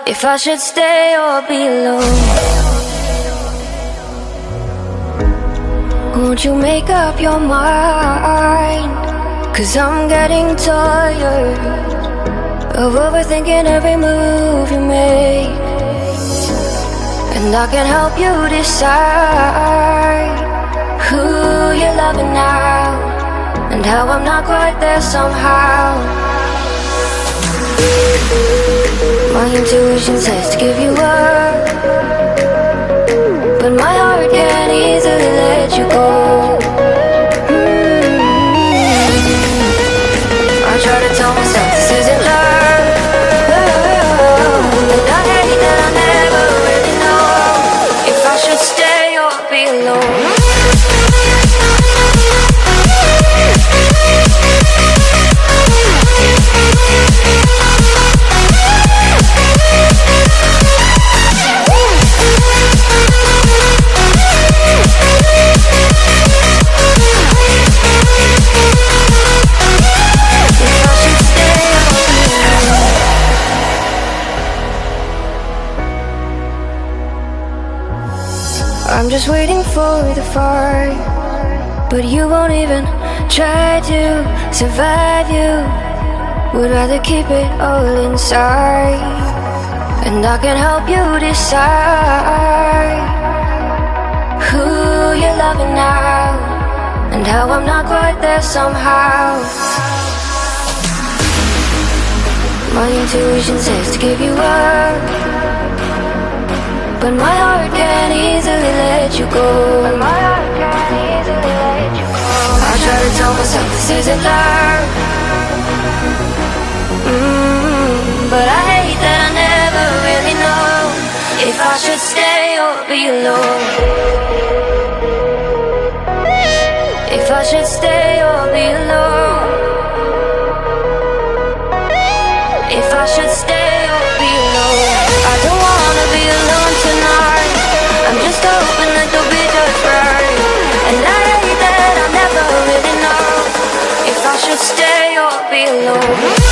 if I should stay or be alone. Won't you make up your mind? 'Cause I'm getting tired of overthinking every move you make. And I can help you decide who you're loving now, and how I'm not quite there somehow. My intuition says to give you up, but my heart can't easily let you go. I try to tell myself this isn't love, and I hate that I never really know if I should stay or be alone. I'm just waiting for the fire, but you won't even try to survive. You would rather keep it all inside, and I can help you decide who you're loving now, and how I'm not quite there somehow. My intuition says to give you up, but my heart can't easily let you go. I try to tell myself this isn't love, but I hate that I never really know if I should stay or be alone. If I should stay or be alone. If I should stay or be alone. I don't wanna be alone tonight. I'm just hoping that you'll be just right. And I hate that I never really know if I should stay or be alone.